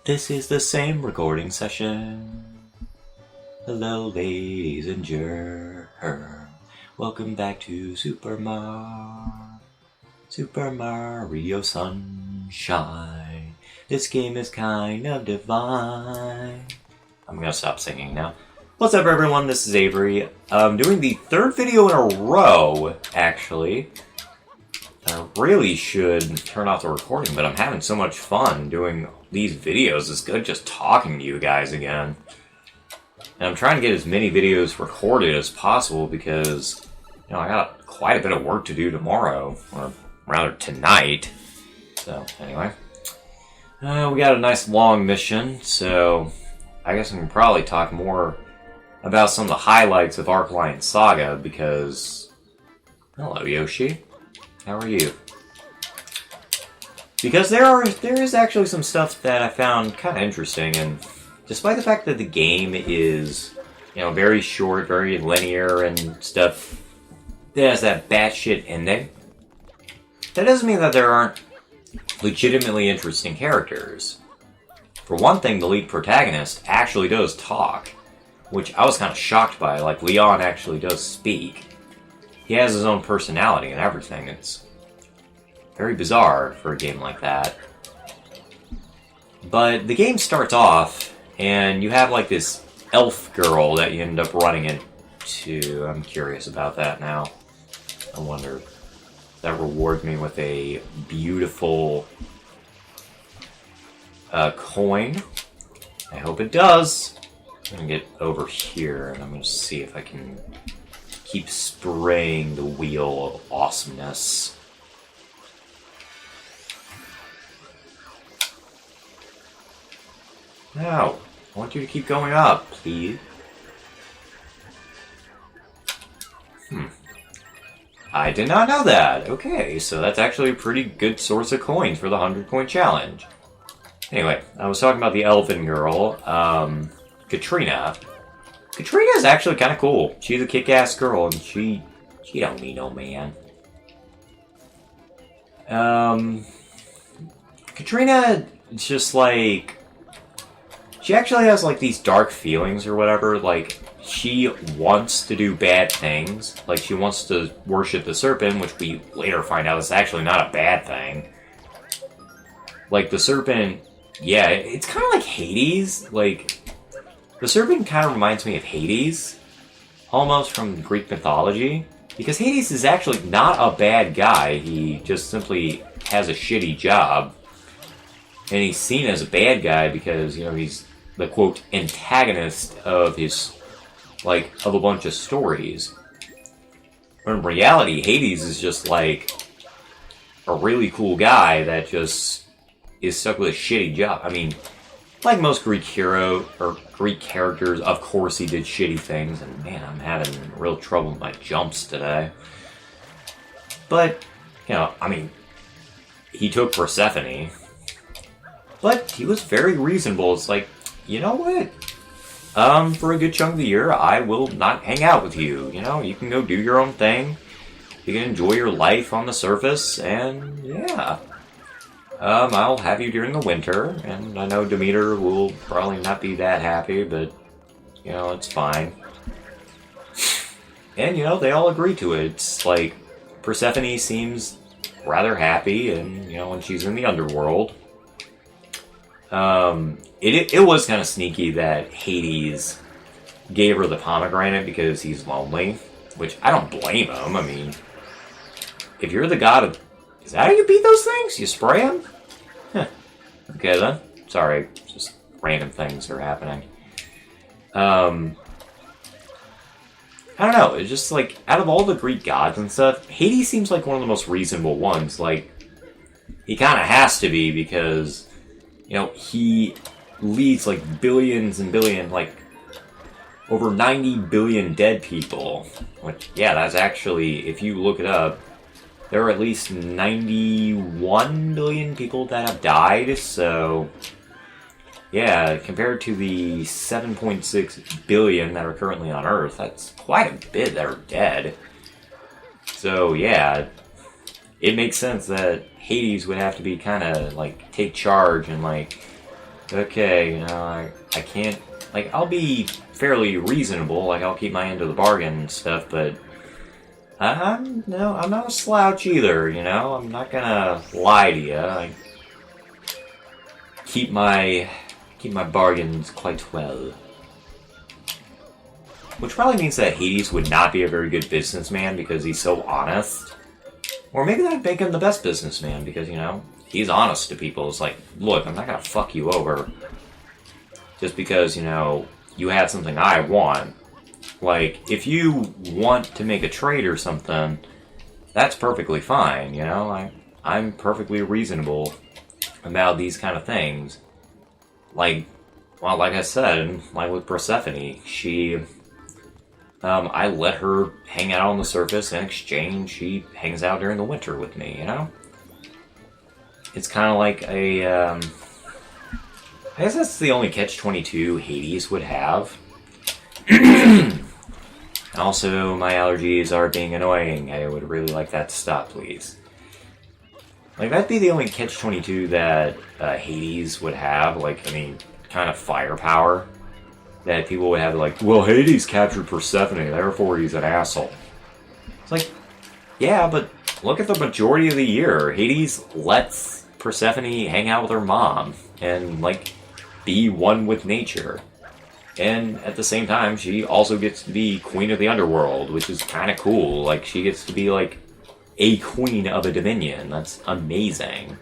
This is the same recording session. Hello, ladies and germs. Welcome back to Super Mario Sunshine. This game is kind of divine. I'm gonna stop singing now. What's up, everyone? This is Avery. I'm doing the third video in a row, actually. I really should turn off the recording, but I'm having so much fun doing these videos. It's good just talking to you guys again. And I'm trying to get as many videos recorded as possible because, you know, I got quite a bit of work to do tomorrow, or rather tonight. So, anyway. We got a nice long mission, so I guess I can probably talk more about some of the highlights of Arclion Saga because... Hello, Yoshi. How are you? Because there is actually some stuff that I found kind of interesting, and despite the fact that the game is, you know, very short, very linear and stuff, it has that batshit ending, that doesn't mean that there aren't legitimately interesting characters. For one thing, the lead protagonist actually does talk, which I was kind of shocked by. Like, Leon actually does speak. He has his own personality and everything. It's very bizarre for a game like that. But the game starts off, and you have like this elf girl that you end up running into. I'm curious about that now. I wonder if that rewards me with a beautiful coin. I hope it does. I'm gonna get over here, and I'm gonna see if I can keep spraying the wheel of awesomeness. No, I want you to keep going up, please. I did not know that. Okay, so that's actually a pretty good source of coins for the 100-coin challenge. Anyway, I was talking about the elven girl, Katrina. Katrina is actually kind of cool. She's a kick-ass girl, and she don't need no man. Katrina is just like... She actually has, like, these dark feelings or whatever. Like, she wants to do bad things. Like, she wants to worship the serpent, which we later find out is actually not a bad thing. Like, the serpent... Yeah, it's kind of like Hades. Like... The serpent kind of reminds me of Hades, almost from Greek mythology, because Hades is actually not a bad guy. He just simply has a shitty job, and he's seen as a bad guy because, you know, he's the, quote, antagonist of his, like, of a bunch of stories. But in reality, Hades is just, like, a really cool guy that just is stuck with a shitty job. I mean... Like most Greek Greek characters, of course he did shitty things, and man, I'm having real trouble with my jumps today. But, you know, I mean, he took Persephone, but he was very reasonable. It's like, you know what? For a good chunk of the year, I will not hang out with you. You know, you can go do your own thing. You can enjoy your life on the surface, and yeah. I'll have you during the winter, and I know Demeter will probably not be that happy, but, you know, it's fine. And, you know, they all agree to it. It's like, Persephone seems rather happy, and, you know, when she's in the underworld. It was kind of sneaky that Hades gave her the pomegranate because he's lonely, which I don't blame him. I mean, if you're the god of... Is that how you beat those things? You spray them? Huh. Okay then. Sorry, just random things are happening. I don't know, it's just like, out of all the Greek gods and stuff, Hades seems like one of the most reasonable ones. Like, he kind of has to be because, you know, he leads like billions and billions, like, over 90 billion dead people. Which, yeah, that's actually, if you look it up, there are at least 91 million people that have died, so... Yeah, compared to the 7.6 billion that are currently on Earth, that's quite a bit that are dead. So, yeah, it makes sense that Hades would have to be kind of, like, take charge and, like, Okay, you know, I can't... Like, I'll be fairly reasonable, like, I'll keep my end of the bargain and stuff, but... I'm not a slouch either, you know? I'm not gonna lie to you. I keep my bargains quite well. Which probably means that Hades would not be a very good businessman because he's so honest. Or maybe that'd make him the best businessman because, you know, he's honest to people. It's like, look, I'm not gonna fuck you over just because, you know, you had something I want. Like, if you want to make a trade or something, that's perfectly fine, you know? I'm perfectly reasonable about these kind of things. Like, well, like I said, like with Persephone, she... I let her hang out on the surface. In exchange, she hangs out during the winter with me, you know? It's kind of like a, I guess that's the only catch-22 Hades would have. Also, my allergies are being annoying. I would really like that to stop, please. Like, that'd be the only catch-22 that Hades would have. Like, I mean, kind of firepower. That people would have, like, well, Hades captured Persephone, therefore he's an asshole. It's like, yeah, but look at the majority of the year. Hades lets Persephone hang out with her mom and, like, be one with nature. And at the same time, she also gets to be queen of the underworld, which is kind of cool. Like, she gets to be, like, a queen of a dominion. That's amazing.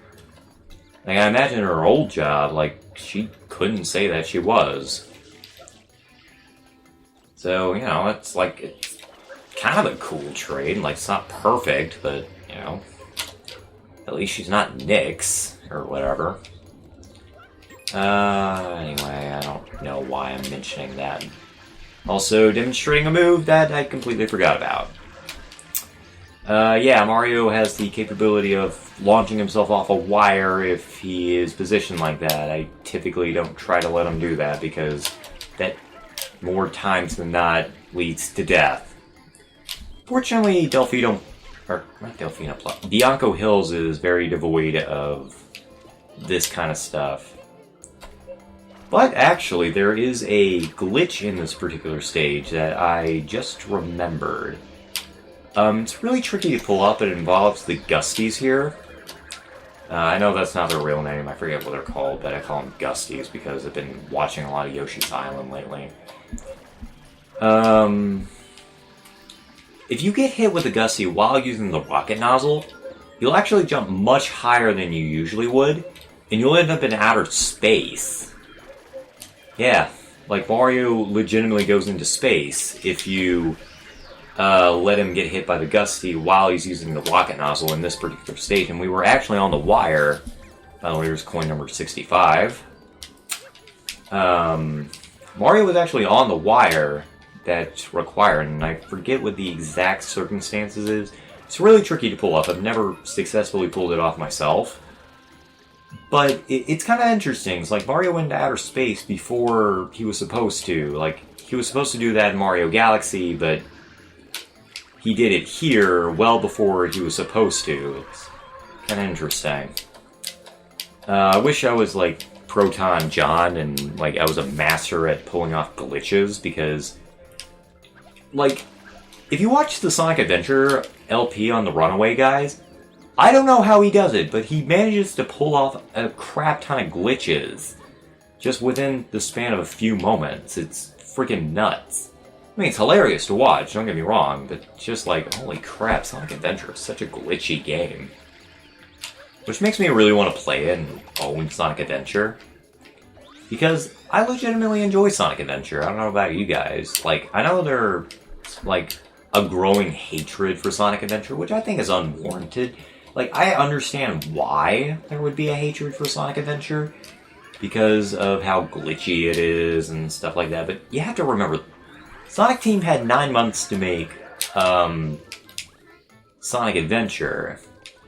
Like, I imagine her old job, like, she couldn't say that she was. So, you know, it's kind of a cool trade. Like, it's not perfect, but, you know, at least she's not Nyx, or whatever. Anyway, I don't know why I'm mentioning that. Also, demonstrating a move that I completely forgot about. Yeah, Mario has the capability of launching himself off a wire if he is positioned like that. I typically don't try to let him do that because that more times than not leads to death. Fortunately, Delfino Plaza, Bianco Hills is very devoid of this kind of stuff. But actually, there is a glitch in this particular stage that I just remembered. It's really tricky to pull up. It involves the Gusties here. I know that's not their real name. I forget what they're called, but I call them Gusties because I've been watching a lot of Yoshi's Island lately. If you get hit with a Gustie while using the rocket nozzle, you'll actually jump much higher than you usually would, and you'll end up in outer space. Yeah, like Mario legitimately goes into space if you let him get hit by the Gustie while he's using the rocket nozzle in this particular stage. And we were actually on the wire. Oh, here's coin number 65. Mario was actually on the wire that's required, and I forget what the exact circumstances is. It's really tricky to pull up. I've never successfully pulled it off myself. But it's kind of interesting. It's like Mario went into outer space before he was supposed to. Like, he was supposed to do that in Mario Galaxy, but he did it here well before he was supposed to. It's kind of interesting. I wish I was, like, Proton John and, like, I was a master at pulling off glitches, because, like, if you watch the Sonic Adventure LP on the Runaway guys, I don't know how he does it, but he manages to pull off a crap ton of glitches just within the span of a few moments. It's freaking nuts. I mean, it's hilarious to watch, don't get me wrong, but just like, holy crap, Sonic Adventure is such a glitchy game. Which makes me really want to play it and own Sonic Adventure. Because I legitimately enjoy Sonic Adventure. I don't know about you guys. Like, I know there's, like, a growing hatred for Sonic Adventure, which I think is unwarranted. Like, I understand why there would be a hatred for Sonic Adventure, because of how glitchy it is and stuff like that, but you have to remember, Sonic Team had 9 months to make Sonic Adventure,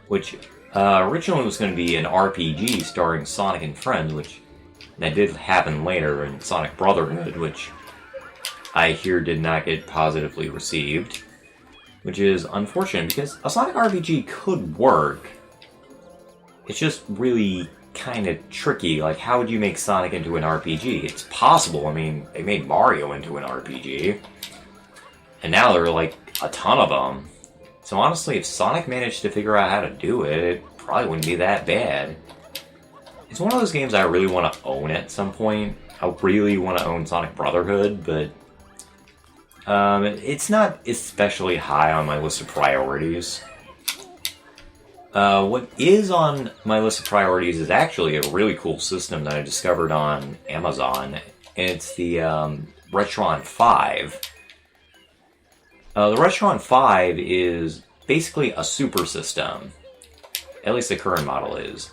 which originally was going to be an RPG starring Sonic and Friends, which that did happen later in Sonic Brotherhood, which I hear did not get positively received. Which is unfortunate, because a Sonic RPG could work. It's just really kind of tricky. Like, how would you make Sonic into an RPG? It's possible. I mean, they made Mario into an RPG. And now there are, like, a ton of them. So honestly, if Sonic managed to figure out how to do it, it probably wouldn't be that bad. It's one of those games I really want to own at some point. I really want to own Sonic Brotherhood, but it's not especially high on my list of priorities. What is on my list of priorities is actually a really cool system that I discovered on Amazon. And it's the Retron 5. The Retron 5 is basically a super system. At least the current model is.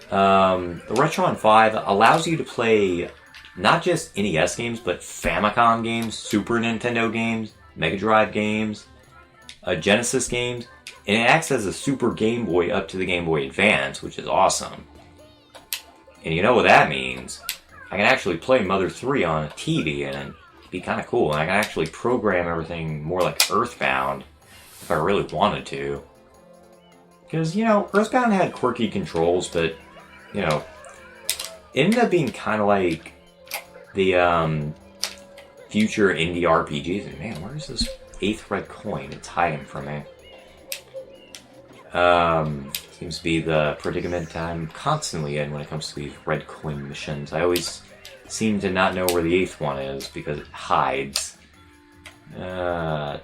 The Retron 5 allows you to play not just NES games, but Famicom games, Super Nintendo games, Mega Drive games, Genesis games, and it acts as a Super Game Boy up to the Game Boy Advance, which is awesome. And you know what that means? I can actually play Mother 3 on a TV, and it'd be kind of cool. And I can actually program everything more like Earthbound, if I really wanted to. Because, you know, Earthbound had quirky controls, but, you know, it ended up being kind of like the future indie RPGs. And man, where's this 8th red coin? It's hiding from me. Seems to be the predicament I'm constantly in when it comes to these red coin missions. I always seem to not know where the 8th one is because it hides. I'm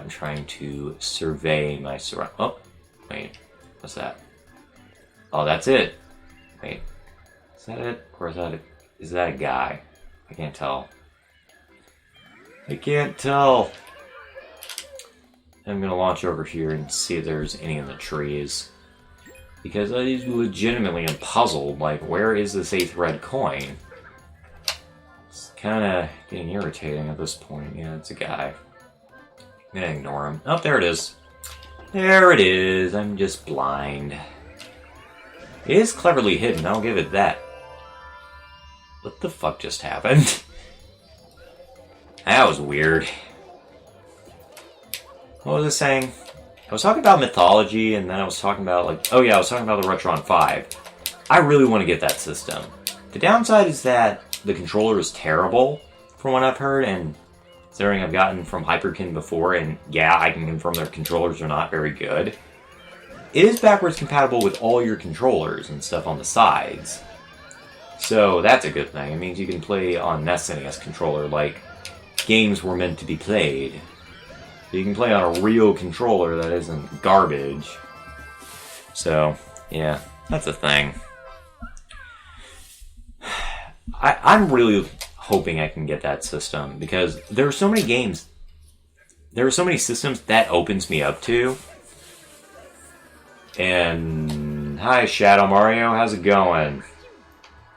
trying to survey my surround. Oh, wait, what's that? Oh, that's it. Wait, is that it? Or is that a guy? I can't tell. I can't tell. I'm gonna launch over here and see if there's any in the trees. Because I legitimately am puzzled, like, where is this 8th red coin? It's kinda getting irritating at this point. Yeah, it's a guy. I'm gonna ignore him. Oh, there it is. There it is. I'm just blind. It is cleverly hidden, I'll give it that. What the fuck just happened? That was weird. What was I saying? I was talking about mythology, and then I was talking about, like... Oh yeah, I was talking about the Retron 5. I really want to get that system. The downside is that the controller is terrible, from what I've heard, and considering I've gotten from Hyperkin before, and yeah, I can confirm their controllers are not very good. It is backwards compatible with all your controllers and stuff on the sides. So that's a good thing. It means you can play on SNES controller like games were meant to be played. You can play on a real controller that isn't garbage. So, yeah, that's a thing. I'm really hoping I can get that system because there are so many games, there are so many systems that opens me up to. And, hi Shadow Mario, how's it going?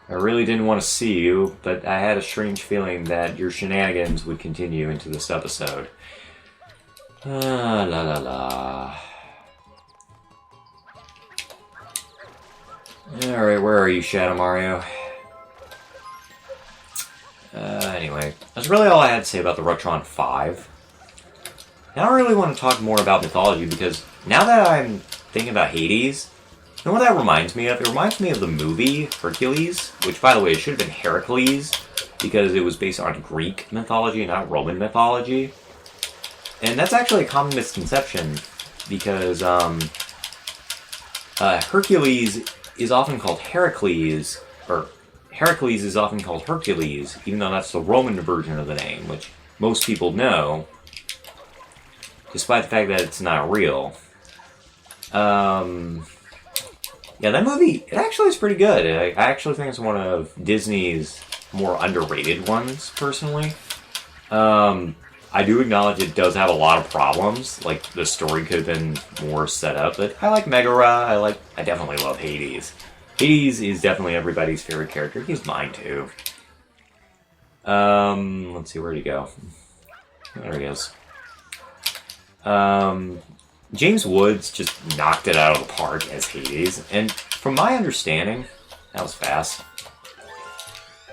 I really didn't want to see you, but I had a strange feeling that your shenanigans would continue into this episode. La la la. Alright, where are you, Shadow Mario? Anyway, that's really all I had to say about the Retron 5. Now I really want to talk more about mythology because now that I'm thinking about Hades, you know what that reminds me of? It reminds me of the movie Hercules, which, by the way, it should have been Heracles because it was based on Greek mythology, not Roman mythology. And that's actually a common misconception because Hercules is often called Heracles, or Heracles is often called Hercules, even though that's the Roman version of the name, which most people know, despite the fact that it's not real. Yeah, that movie, it actually is pretty good. I actually think it's one of Disney's more underrated ones, personally. I do acknowledge it does have a lot of problems. Like, the story could have been more set up, but I like Megara. I definitely love Hades. Hades is definitely everybody's favorite character. He's mine, too. Let's see, where'd he go? There he is. James Woods just knocked it out of the park as Hades, and from my understanding, that was fast.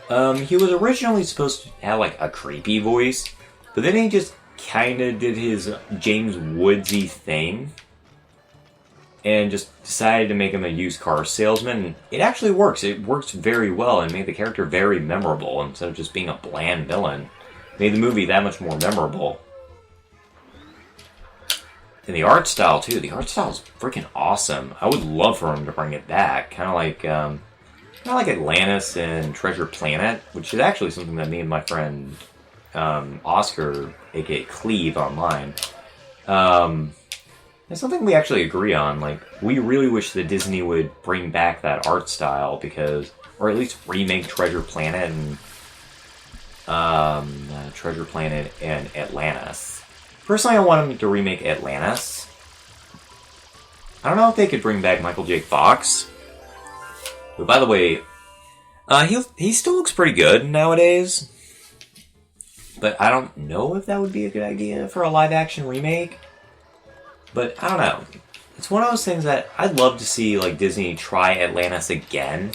He was originally supposed to have, like, a creepy voice, but then he just kind of did his James Woodsy thing. and just decided to make him a used car salesman. And it actually works. It works very well and made the character very memorable instead of just being a bland villain. Made the movie that much more memorable. And the art style, too. The art style is freaking awesome. I would love for him to bring it back. Kind of like Atlantis and Treasure Planet, which is actually something that me and my friend Oscar, aka Cleve, online, it's something we actually agree on. Like, we really wish that Disney would bring back that art style because, or at least remake Treasure Planet and Atlantis. Personally, I want them to remake Atlantis. I don't know if they could bring back Michael J. Fox. But by the way, he still looks pretty good nowadays. But I don't know if that would be a good idea for a live-action remake. But I don't know. It's one of those things that I'd love to see, like, Disney try Atlantis again.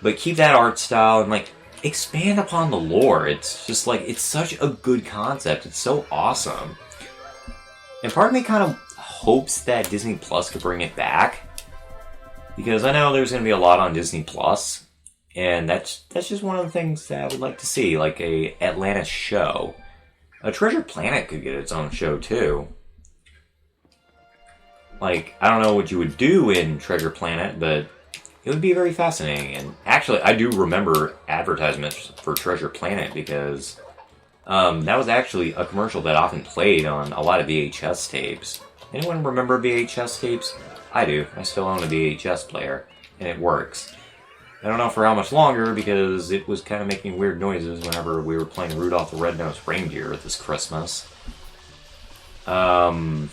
But keep that art style and, like, expand upon the lore. It's just, like, it's such a good concept. It's so awesome. And part of me kind of hopes that Disney Plus could bring it back. Because I know there's going to be a lot on Disney Plus. And that's just one of the things that I would like to see. Like a Atlantis show. A Treasure Planet could get its own show too. Like, I don't know what you would do in Treasure Planet, but it would be very fascinating. And actually, I do remember advertisements for Treasure Planet because that was actually a commercial that often played on a lot of VHS tapes. Anyone remember VHS tapes? I do. I still own a VHS player, and it works. I don't know for how much longer because it was kind of making weird noises whenever we were playing Rudolph the Red-Nosed Reindeer this Christmas. But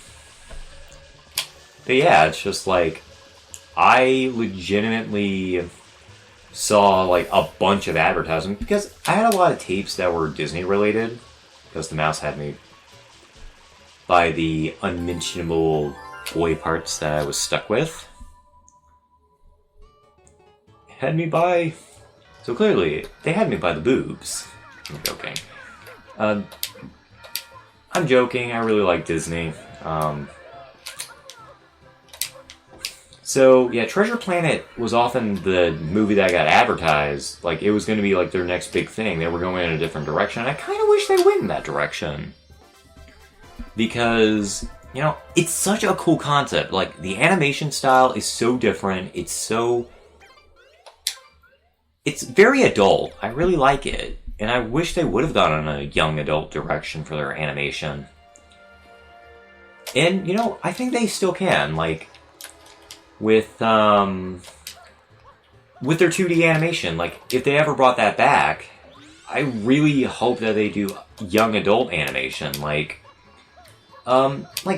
yeah, it's just like, I legitimately saw like a bunch of advertisements because I had a lot of tapes that were Disney related because the mouse had me by the unmentionable boy parts that I was stuck with. It had me by... So clearly, they had me by the boobs. I'm joking. I'm joking, I really like Disney. So, yeah, Treasure Planet was often the movie that got advertised. Like, it was going to be, like, their next big thing. They were going in a different direction. I kind of wish they went in that direction. Because, you know, it's such a cool concept. Like, the animation style is so different. It's very adult. I really like it. And I wish they would have gone in a young adult direction for their animation. And, you know, I think they still can. Like, with their 2D animation, like, if they ever brought that back, I really hope that they do young adult animation. Like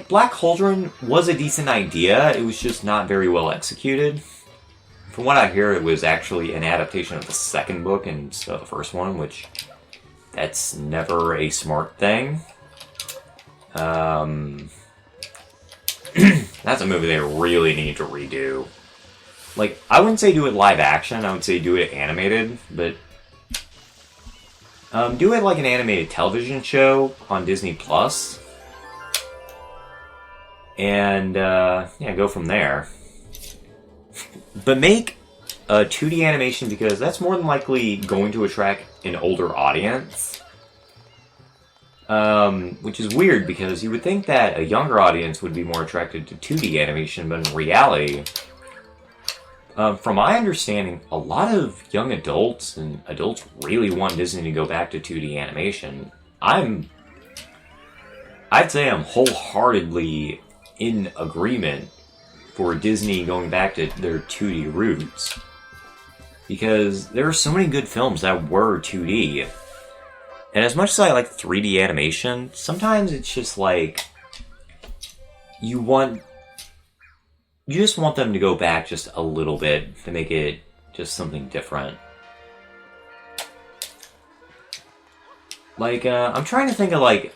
Black Cauldron was a decent idea, it was just not very well executed. From what I hear, it was actually an adaptation of the second book instead of the first one, which, that's never a smart thing. That's a movie they really need to redo. Like, I wouldn't say do it live action, I would say do it animated, but do it like an animated television show on Disney Plus. And, yeah, go from there. But make a 2D animation because that's more than likely going to attract an older audience. Which is weird because you would think that a younger audience would be more attracted to 2D animation, but in reality, from my understanding, a lot of young adults and adults really want Disney to go back to 2D animation. I'd say I'm wholeheartedly in agreement for Disney going back to their 2D roots. Because there are so many good films that were 2D. And as much as I like 3D animation, sometimes it's just like, you just want them to go back just a little bit to make it just something different. Like, I'm trying to think of like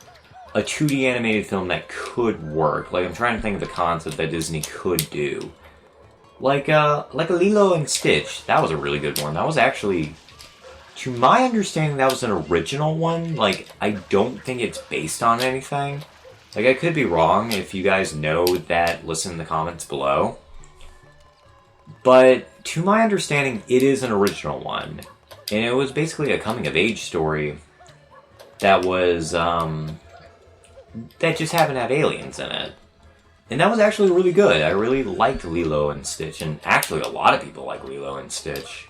a 2D animated film that could work. Like, I'm trying to think of the concept that Disney could do. Like a Lilo and Stitch. That was a really good one. That was actually... To my understanding, that was an original one. Like, I don't think it's based on anything. Like, I could be wrong. If you guys know that, listen in the comments below. But, to my understanding, it is an original one. And it was basically a coming-of-age story that was, that just happened to have aliens in it. And that was actually really good. I really liked Lilo and Stitch, and actually a lot of people like Lilo and Stitch.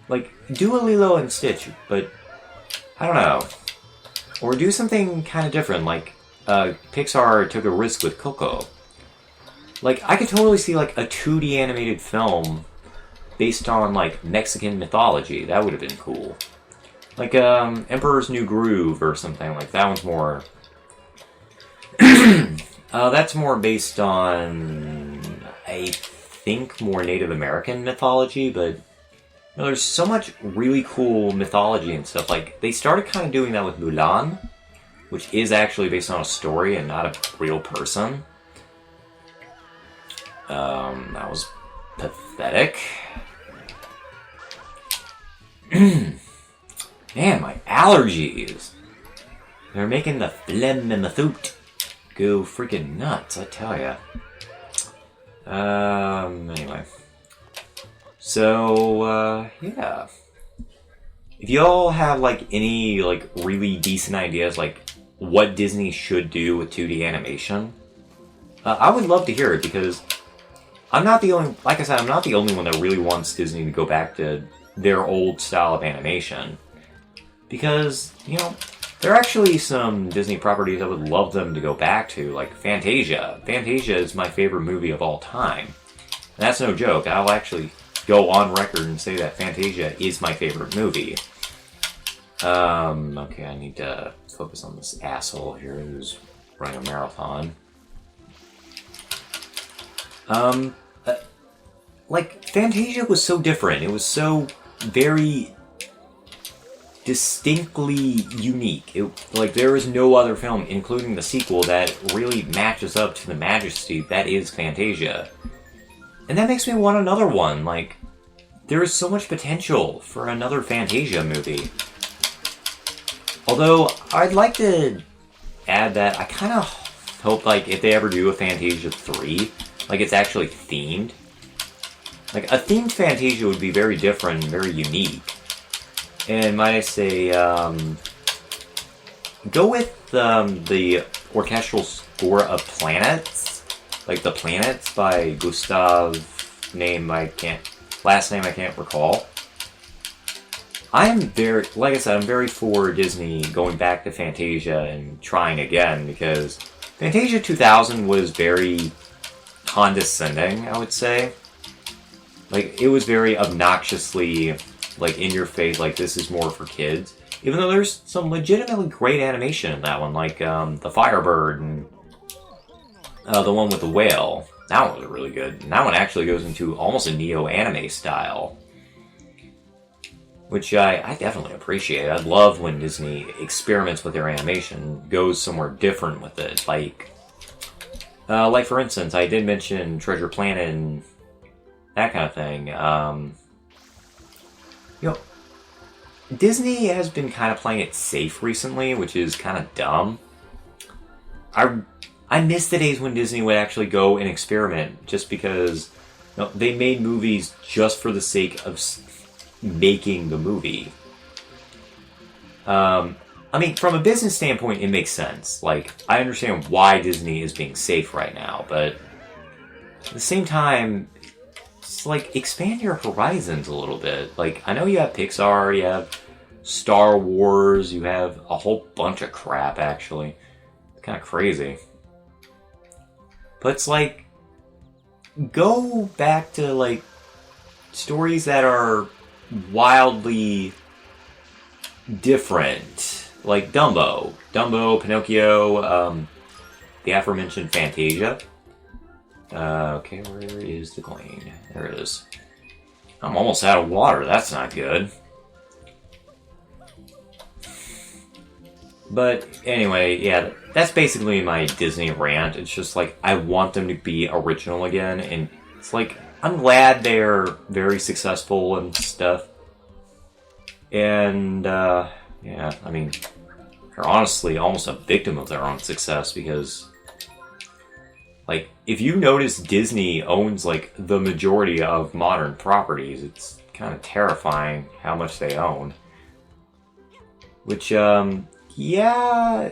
Like, do a Lilo and Stitch, but I don't know. Or do something kind of different, like Pixar took a risk with Coco. Like, I could totally see, like, a 2D animated film based on, like, Mexican mythology. That would have been cool. Like, Emperor's New Groove or something like that. That one's more... that's more based on, I think, more Native American mythology, but... You know, there's so much really cool mythology and stuff. Like, they started kind of doing that with Mulan, which is actually based on a story and not a real person. That was pathetic. Man, my allergies. They're making the phlegm in the throat go freaking nuts, I tell ya. Anyway. So, yeah. If y'all have, like, any, like, really decent ideas, like, what Disney should do with 2D animation, I would love to hear it, because I'm not the only, like I said, I'm not the only one that really wants Disney to go back to their old style of animation. Because, you know, there are actually some Disney properties I would love them to go back to, like Fantasia. Fantasia is my favorite movie of all time. And that's no joke. I'll actually go on record and say that Fantasia is my favorite movie. Okay, I need to focus on this asshole here who's running a marathon. Like, Fantasia was so different. It was so very distinctly unique. Like, there is no other film, including the sequel, that really matches up to the majesty that is Fantasia. And that makes me want another one. Like, there is so much potential for another Fantasia movie. Although, I'd like to add that I kind of hope, like, if they ever do a Fantasia 3, like, it's actually themed. Like, a themed Fantasia would be very different and very unique. And might I say, go with the orchestral score of Planets. Like, The Planets by Gustav, last name I can't recall. I'm very, like I said, I'm very for Disney going back to Fantasia and trying again, because Fantasia 2000 was very condescending, I would say. Like, it was very obnoxiously, like, in your face, like, this is more for kids. Even though there's some legitimately great animation in that one, like, the Firebird and the one with the whale. That one was really good. And that one actually goes into almost a neo-anime style, which I definitely appreciate. I love when Disney experiments with their animation, goes somewhere different with it. Like for instance, I did mention Treasure Planet and that kind of thing. You know, Disney has been kind of playing it safe recently, which is kind of dumb. I miss the days when Disney would actually go and experiment, just because, you know, they made movies just for the sake of making the movie. I mean, from a business standpoint, it makes sense. Like, I understand why Disney is being safe right now, but at the same time, it's like, expand your horizons a little bit. Like, I know you have Pixar, you have Star Wars, you have a whole bunch of crap, actually. It's kind of crazy. But it's like, go back to, like, stories that are wildly different. Like Dumbo, Pinocchio, the aforementioned Fantasia. Okay, where is the coin? There it is. I'm almost out of water, that's not good. But anyway, yeah, that's basically my Disney rant. It's just like, I want them to be original again, and it's like, I'm glad they're very successful and stuff. And, yeah, I mean, are honestly almost a victim of their own success because, like, if you notice Disney owns, like, the majority of modern properties, it's kind of terrifying how much they own. Which, yeah,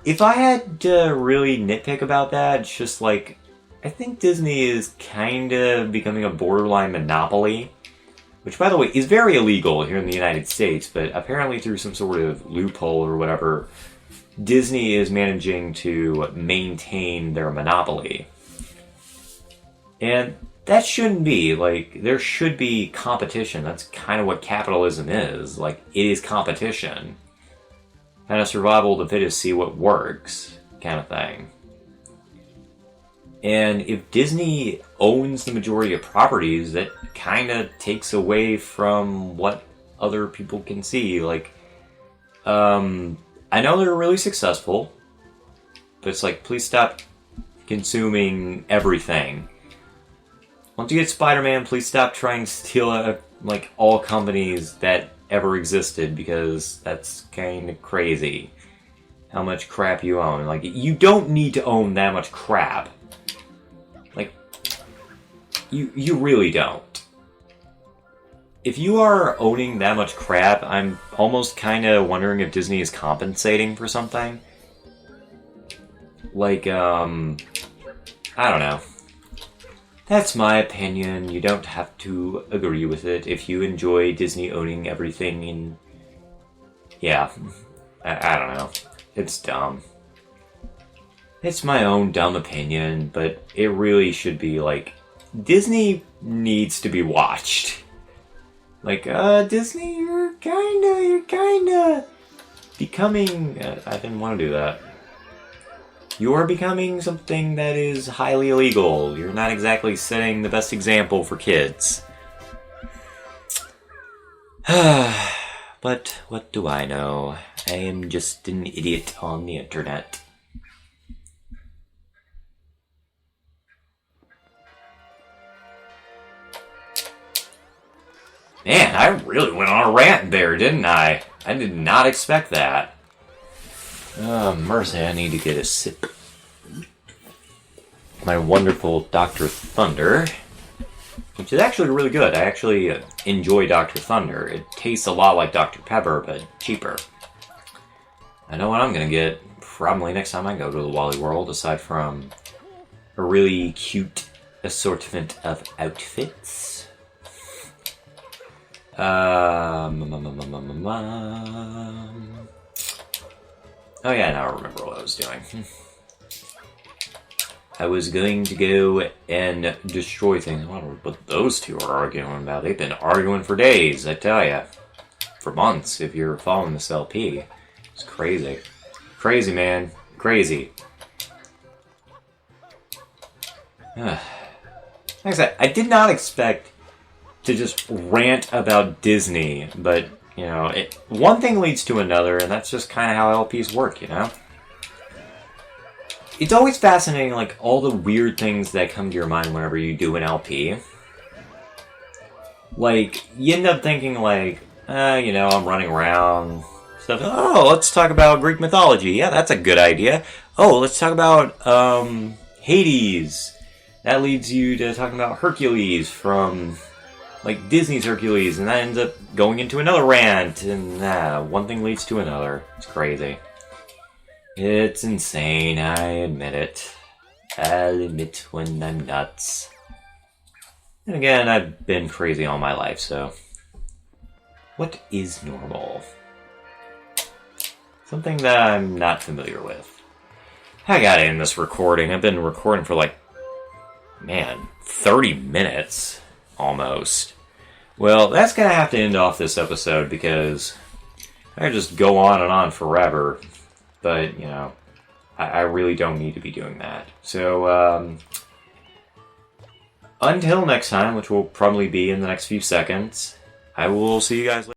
if I had to really nitpick about that, it's just like, I think Disney is kind of becoming a borderline monopoly, which, by the way, is very illegal here in the United States, but apparently through some sort of loophole or whatever, Disney is managing to maintain their monopoly. And that shouldn't be. Like, there should be competition. That's kind of what capitalism is. Like, it is competition. Kind of survival of the fittest, see what works kind of thing. And if Disney owns the majority of properties, that kind of takes away from what other people can see. Like, I know they're really successful, but it's like, please stop consuming everything. Once you get Spider-Man, please stop trying to steal like all companies that ever existed, because that's kind of crazy how much crap you own. Like, you don't need to own that much crap. Like, you really don't. If you are owning that much crap, I'm almost kind of wondering if Disney is compensating for something. Like, I don't know. That's my opinion. You don't have to agree with it if you enjoy Disney owning everything. And yeah, I don't know. It's dumb. It's my own dumb opinion, but it really should be like, Disney needs to be watched. Like, Disney, you're kinda becoming, I didn't want to do that. You're becoming something that is highly illegal. You're not exactly setting the best example for kids. But what do I know? I am just an idiot on the internet. Man, I really went on a rant there, didn't I? I did not expect that. Mercy, I need to get a sip. My wonderful Dr. Thunder, which is actually really good. I actually enjoy Dr. Thunder. It tastes a lot like Dr. Pepper, but cheaper. I know what I'm gonna get probably next time I go to the Wally World, aside from a really cute assortment of outfits. Oh yeah, now I remember what I was doing. I was going to go and destroy things. I wonder what those two are arguing about. They've been arguing for days, I tell ya. For months, if you're following this LP. It's crazy. Crazy, man. Crazy. Like I said, I did not expect to just rant about Disney, but, you know, one thing leads to another, and that's just kind of how LPs work, you know? It's always fascinating, like, all the weird things that come to your mind whenever you do an LP. Like, you end up thinking, like, you know, I'm running around, stuff. Oh, let's talk about Greek mythology. Yeah, that's a good idea. Oh, let's talk about, Hades. That leads you to talking about Hercules from, like, Disney's Hercules, and that ends up going into another rant, and one thing leads to another. It's crazy. It's insane, I admit it. I'll admit when I'm nuts. And again, I've been crazy all my life, so... What is normal? Something that I'm not familiar with. I gotta end this recording. I've been recording for like, man, 30 minutes, almost. Well, that's gonna have to end off this episode because I could just go on and on forever. But, you know, I really don't need to be doing that. So, until next time, which will probably be in the next few seconds, I will see you guys later.